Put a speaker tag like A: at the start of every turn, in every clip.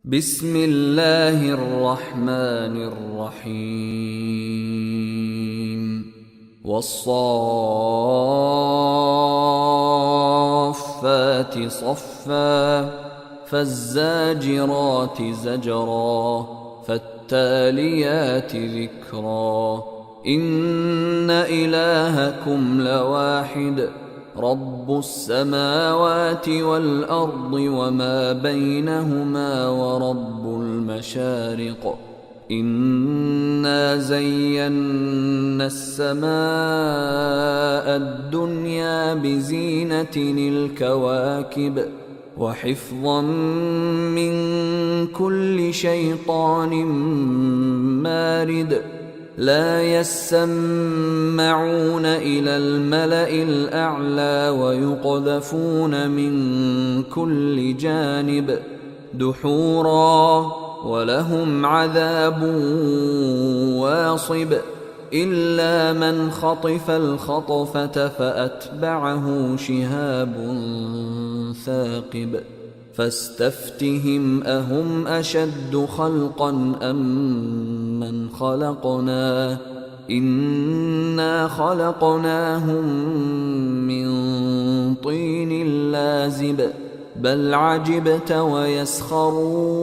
A: بسم الله الرحمن الرحيم والصافات صفا فالزاجرات زجرا فالتاليات ذكرا إن إلهكم لواحد رب السماوات والأرض وما بينهما ورب المشارق إنا زينا السماء الدنيا بزينة الكواكب وحفظا من كل شيطان مارد لا يسمعون إلى الملأ الأعلى ويقذفون من كل جانب دحورا ولهم عذاب واصب إلا من خطف الخطفة فأتبعه شهاب ثاقب فاستفتهم أهم أشد خلقا أم من خلقنا إنا خلقناهم من طين لازب بل عجبت ويسخرون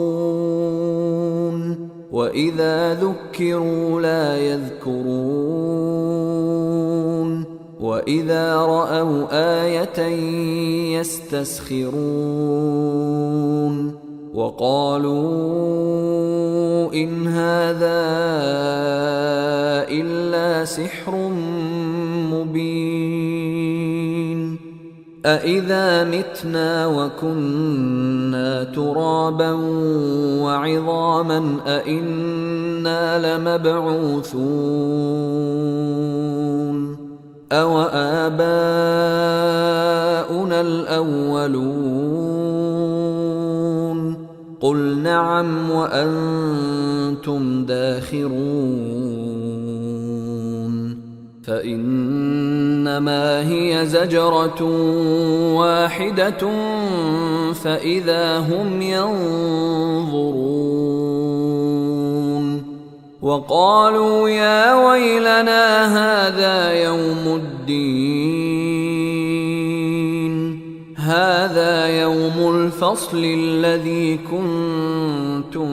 A: وإذا ذكروا لا يذكرون وإذا رأوا آية يستسخرون وقالوا إن هذا إلا سحر مبين أإذا متنا وكنا ترابا وعظاما أإنا لمبعوثون أوآباؤنا الأولون قل نعم وأنتم داخرون فإنما هي زجرة واحدة فإذا هم ينظرون وقالوا يا ويلنا هذا يوم الدين هذا يوم الفصل الذي كنتم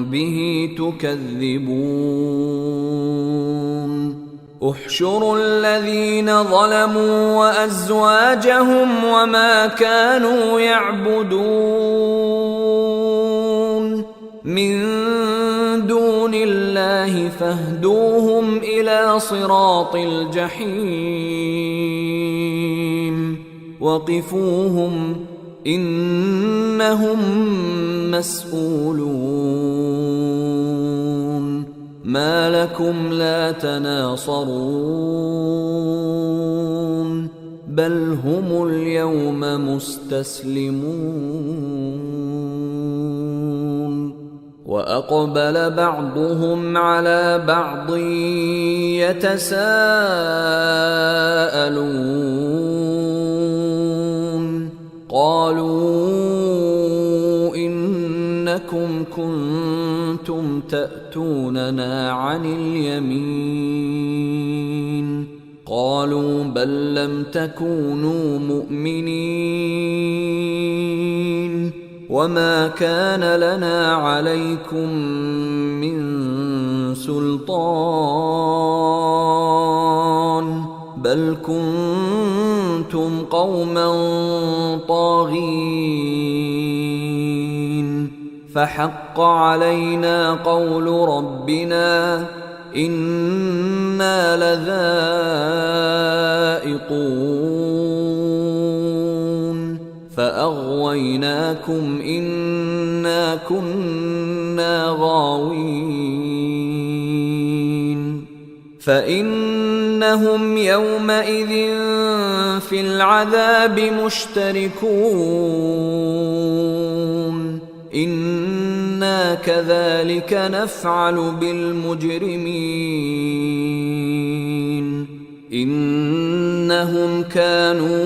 A: به تكذبون احشروا الذين ظلموا وأزواجهم وما كانوا يعبدون من دون الله فاهدوهم إلى صراط الجحيم وقفوهم إنهم مسؤولون ما لكم لا تناصرون بل هم اليوم مستسلمون وأقبل بعضهم على بعض يتساءلون قالوا إنكم كنتم تأتوننا عن اليمين قالوا بل لم تكونوا مؤمنين وما كان لنا عليكم من سلطان بل كنتم قوما طاغين فحق علينا قول ربنا إنا لذائقون فأغويناكم إنا كنا غاوين فإنهم يومئذ في العذاب مشتركون إنا كذلك نفعل بالمجرمين إنهم كانوا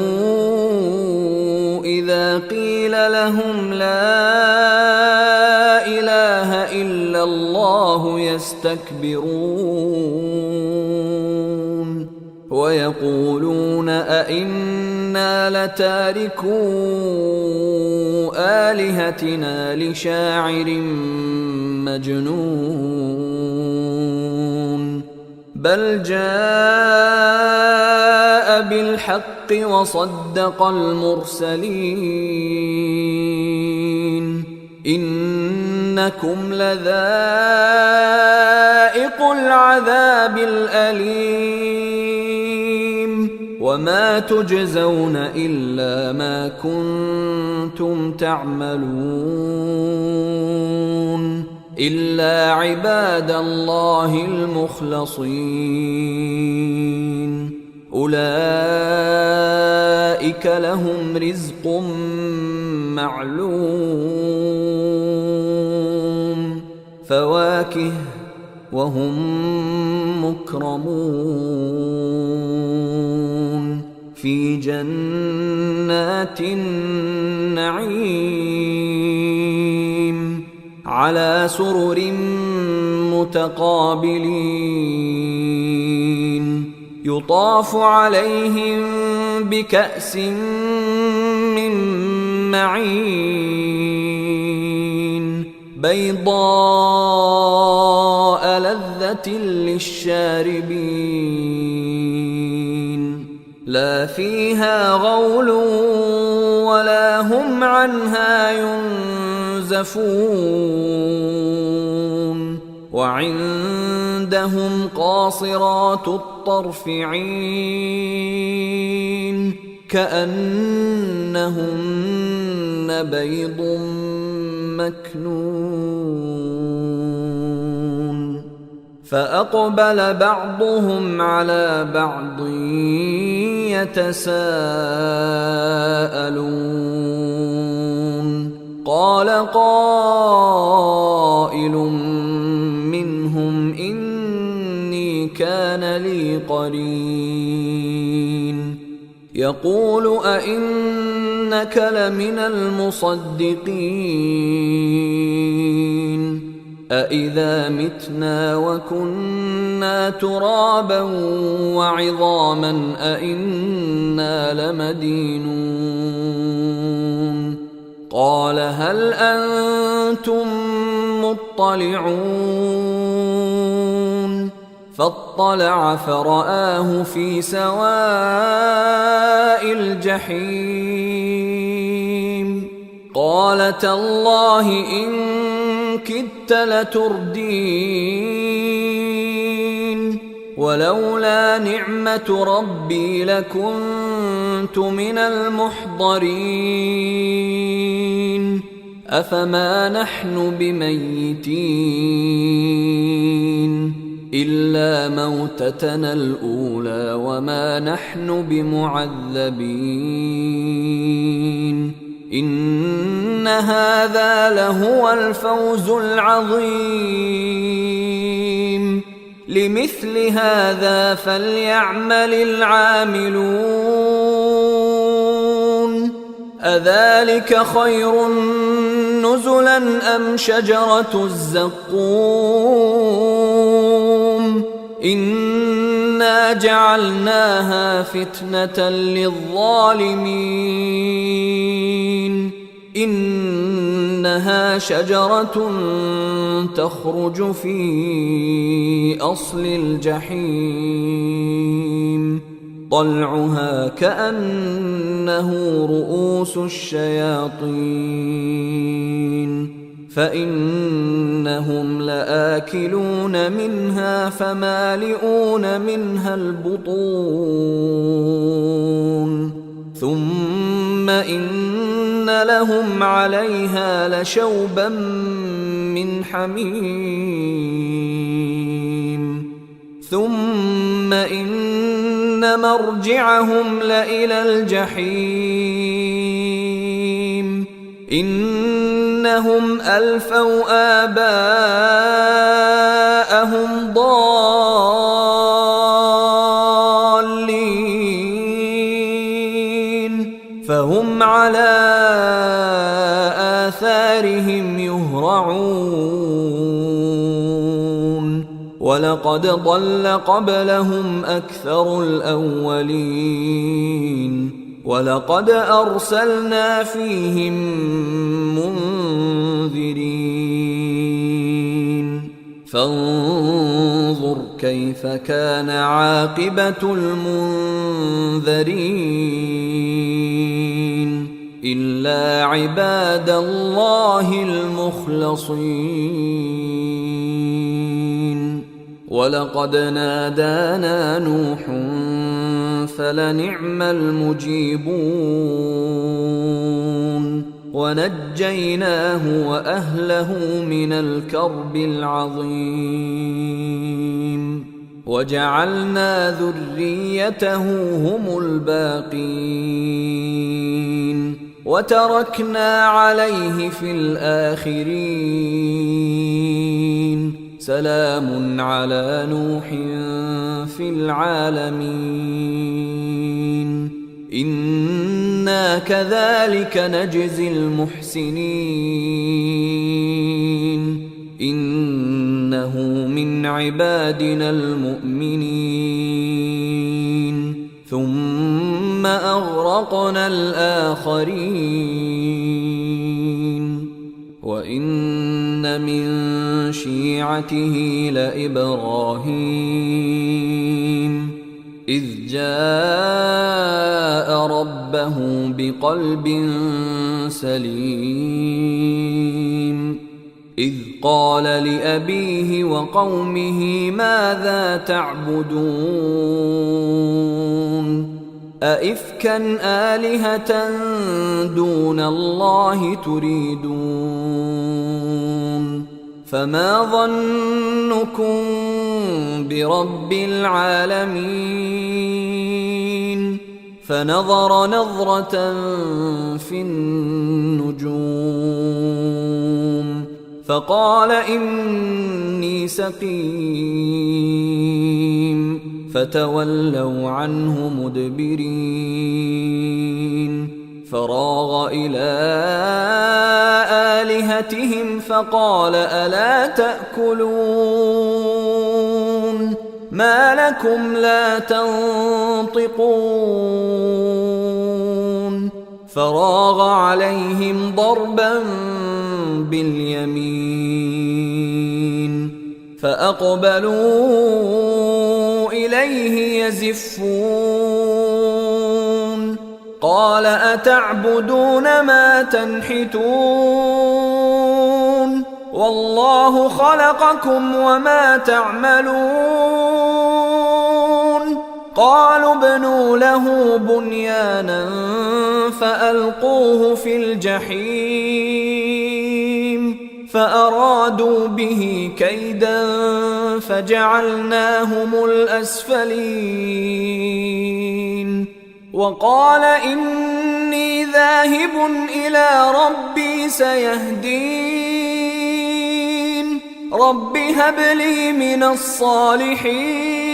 A: إذا قيل لهم لا إله إلا الله قالوا آمنا وإذا خلا بعضهم إلى بعض قالوا إنا كنا معكم إنما أنتم مستهزئون إنما يستهزئ بكم الذين يصدون عن سبيل الله ويصدون عن سبيل المؤمنين والله لا يهدي القوم الظالمين إلا الله يستكبرون ويقولون أئنا لتاركو آلهتنا لشاعر مجنون بل جاء بالحق وصدق المرسلين إنكم لذائق العذاب الأليم وما تجزون إلا ما كنتم تعملون إلا عباد الله المخلصين أولئك لهم رزق معلوم فواكه وهم مكرمون في جنات النعيم على سرر متقابلين يطاف عليهم بكأس من معين بيضاء لذة للشاربين لا فيها غول ولا هم عنها ينزفون وعندهم قاصرات الطرف عين كأنهن بيض مكنون فأقبل بعضهم على بعض يتساءلون قال قائل منهم إني كان لي قرين يقول أئنك لمن المصدقين أإذا متنا وكنا ترابا وعظاما أئنا لمدينون قال هل أنتم مطلعون فاطلع فرآه في سواء الجحيم قال تالله إن كدت لتردين ولولا نعمة ربي لكنت من المحضرين أفما نحن بميتين إلا موتتنا الأولى وما نحن بمعذبين إن هذا لهو الفوز العظيم لمثل هذا فليعمل العاملون أذلك خير نزلا أم شجرة الزقوم إنا جعلناها فتنة للظالمين إنها شجرة تخرج في أصل الجحيم طلعها كأنه رؤوس الشياطين فإنهم لآكلون منها فمالئون منها البطون ثم إن لهم عليها لشوبا من حميم ثم إن مرجعهم لإلى الجحيم إنهم ألفوا آباءهم ضالين فهم على أثارهم يهرعون ولقد ضل قبلهم أكثر الأولين ولقد أرسلنا فيهم منذرين فانظر كيف كان عاقبة المنذرين إلا عباد الله المخلصين ولقد نادانا نوح فلنعم المجيبون ونجيناه وأهله من الكرب العظيم وجعلنا ذريته هم الباقين وتركنا عليه في الآخرين سلام على نوح في العالمين إنا كذلك نجزي المحسنين إنه من عبادنا المؤمنين ثم أغرقنا الآخرين وإن من شيعته لإبراهيم إذ جاء ربه بقلب سليم إذ قال لأبيه وقومه ماذا تعبدون أئفكا آلهة دون الله تريدون فما ظنكم برب العالمين فنظر نظرة في النجوم فقال إني سقيم فتولوا عنه مدبرين فراغ إلى آلهتهم فقال ألا تأكلون ما لكم لا تنطقون فراغ عليهم ضربا باليمين فأقبلوا إليه يزفون قال أتعبدون ما تنحتون والله خلقكم وما تعملون قالوا ابنوا له بنيانا فألقوه في الجحيم فأرادوا به كيدا فجعلناهم الأسفلين وقال إني ذاهب إلى ربي سيهدين رب هب لي من الصالحين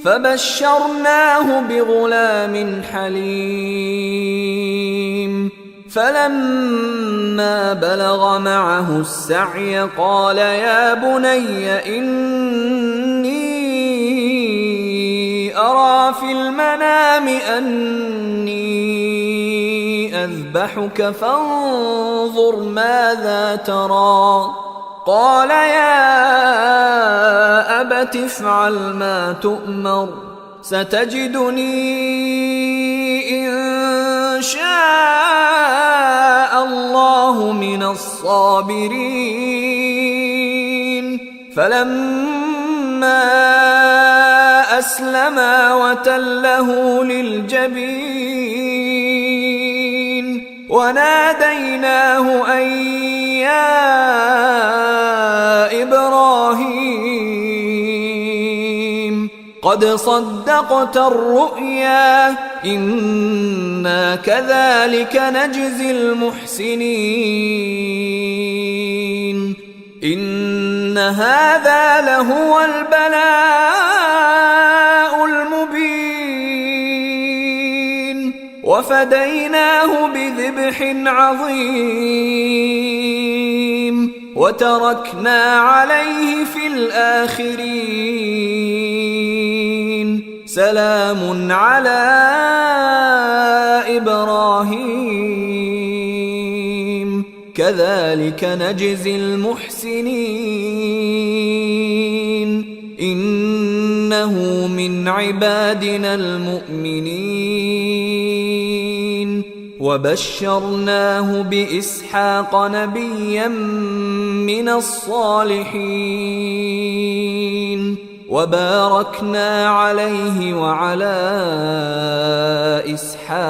A: فبشرناه بغلام حليم فلما بلغ معه السعي قال يا بني إني أرى في المنام أني أذبحك فانظر ماذا ترى قال يا أبت افعل ما تؤمر ستجدني إن شاء الله من الصابرين فلما أسلما وتله للجبين وناديناه أن يا إبراهيم قد صدقت الرؤيا إنا كذلك نجزي المحسنين إن هذا لهو البلاء المبين وفديناه بذبح عظيم وتركنا عليه في الآخرين سلام على إبراهيم كذلك نجزي المحسنين إنه من عبادنا المؤمنين وبشرناه بإسحاق نبيا من الصالحين وباركنا عليه وعلى إسحاق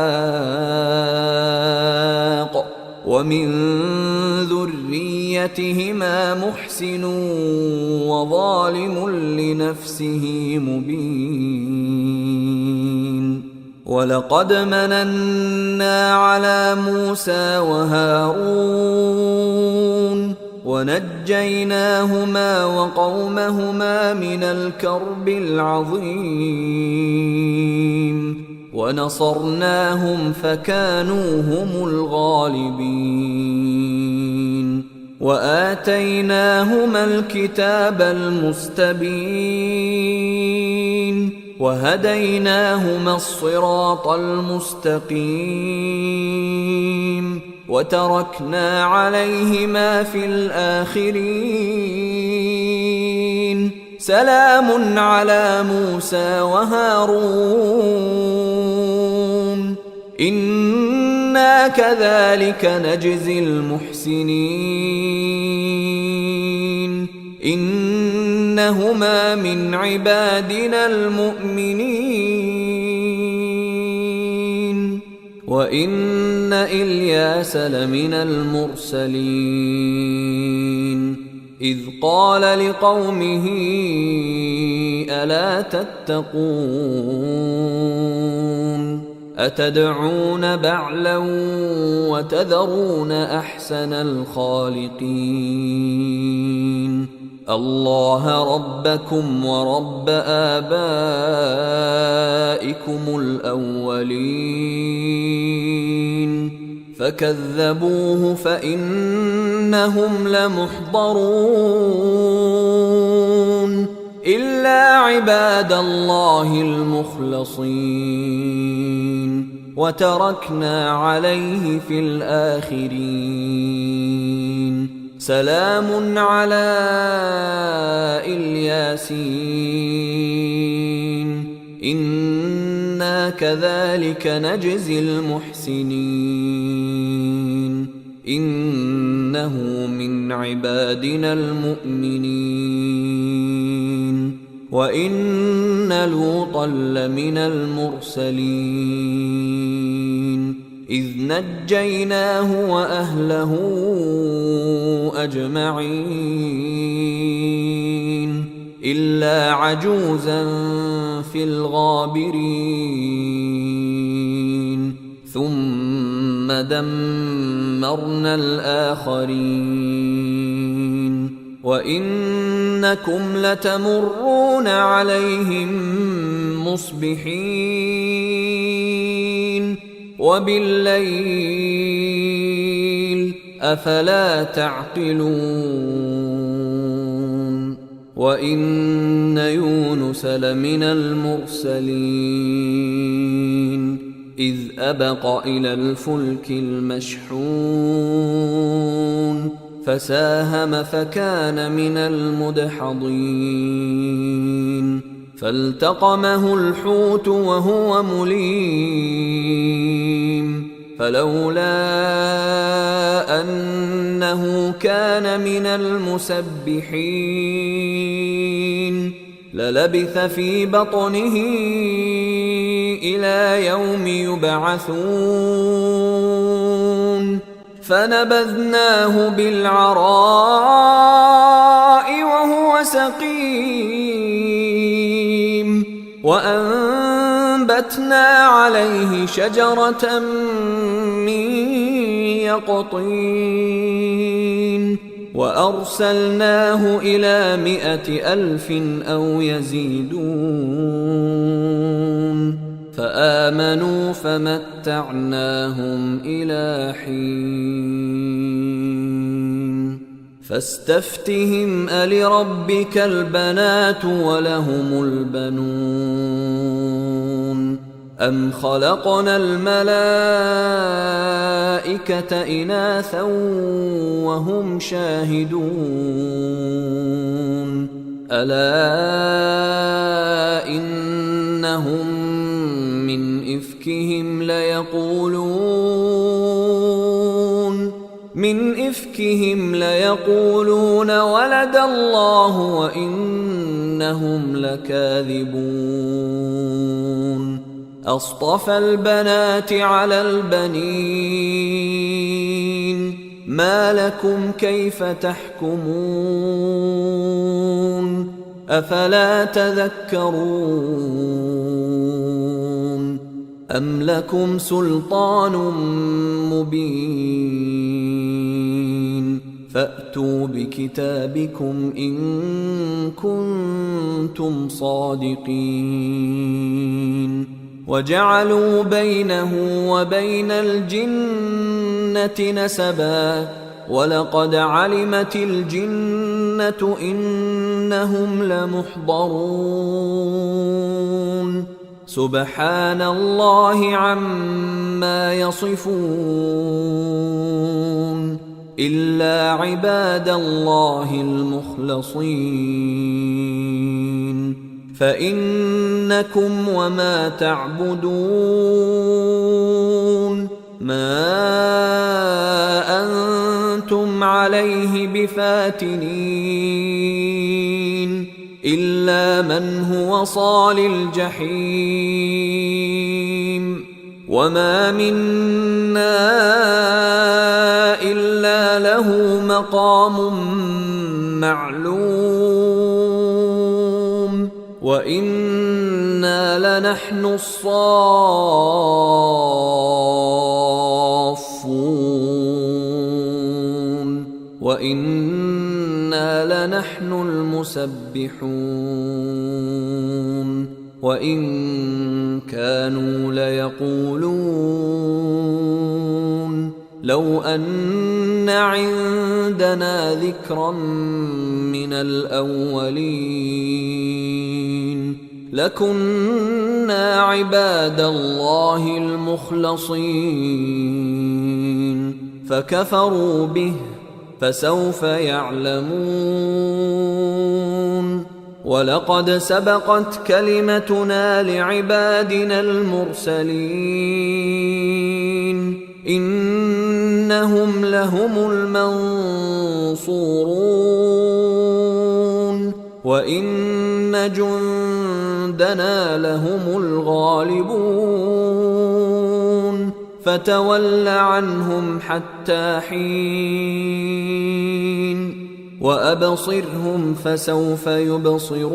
A: ومن ذريتهما محسن وظالم لنفسه مبين ولقد مننا على موسى وهارون ونجيناهما وقومهما من الكرب العظيم ونصرناهم فكانوا هم الغالبين وآتيناهما الكتاب المستبين وهديناهما الصراط المستقيم وتركنا عليهما في الآخرين سلام على موسى وهارون إنا كذلك نجزي المحسنين إنهما من عبادنا المؤمنين وإن إلياس لمن المرسلين إذ قال لقومه ألا تتقون أتدعون بعلا وتذرون أحسن الخالقين الله ربكم ورب آبائكم الأولين فكذبوه فإنهم لمحضرون إلا عباد الله المخلصين وتركنا عليه في الآخرين سلام على الياسين إنا كذلك نجزي المحسنين إنه من عبادنا المؤمنين وإن لوطا لمن المرسلين إذ نجيناه وأهله أجمعين إلا عجوزا في الغابرين ثم دمرنا الآخرين وإنكم لتمرون عليهم مصبحين وبالليل أفلا تعقلون وإن يونس لمن المرسلين إذ أبق إلى الفلك المشحون فساهم فكان من المدحضين فالتقمه الحوت وهو مليم فلولا أنه كان من المسبحين للبث في بطنه إلى يوم يبعثون فنبذناه بالعراء وهو سقيم وأنبتنا عليه شجرة من يقطين وأرسلناه إلى 100,000 أو يزيدون فآمنوا فمتعناهم إلى حين فاستفتهم ألربك البنات ولهم البنون أم خلقنا الملائكة إناثا وهم شاهدون ألا إنهم من إفكهم ليقولون ولد الله وإنهم لكاذبون أصطفى البنات على البنين ما لكم كيف تحكمون أفلا تذكرون أم لكم سلطان مبين فأتوا بكتابكم إن كنتم صادقين وجعلوا بينه وبين الجنة نسبا ولقد علمت الجنة إنهم لمحضرون سبحان الله عما يصفون إلا عباد الله المخلصين فإنكم وما تعبدون ما أنتم عليه بفاتنين إلا من هو صال الجحيم وما منا إلا له مقام معلوم وإنا لنحن الصافون وإنا لنحن المسبحون وإن كانوا ليقولون لو أن عندنا ذكرا من الأولين لكنا عباد الله المخلصين فكفروا به فسوف يعلمون ولقد سبقت كلمتنا لعبادنا المرسلين إنهم لهم المنصورون وإن جندنا لهم الغالبون فتول عنهم حتى حين وأبصرهم فسوف يبصرون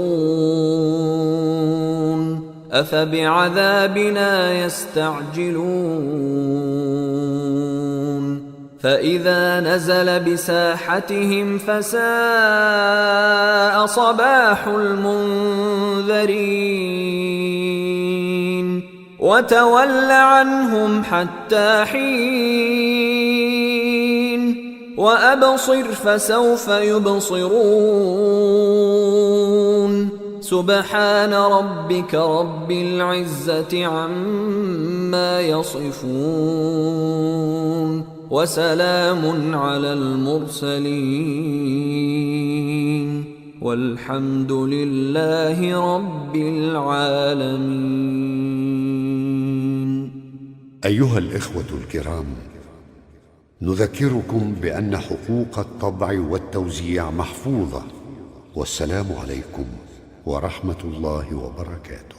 A: أفبعذابنا يستعجلون فإذا نزل بساحتهم فساء صباح المنذرين وتول عنهم حتى حين وأبصر فسوف يبصرون سبحان ربك رب العزة عما يصفون وسلام على المرسلين والحمد لله رب العالمين.
B: أيها الإخوة الكرام، نذكركم بأن حقوق الطبع والتوزيع محفوظة، والسلام عليكم ورحمة الله وبركاته.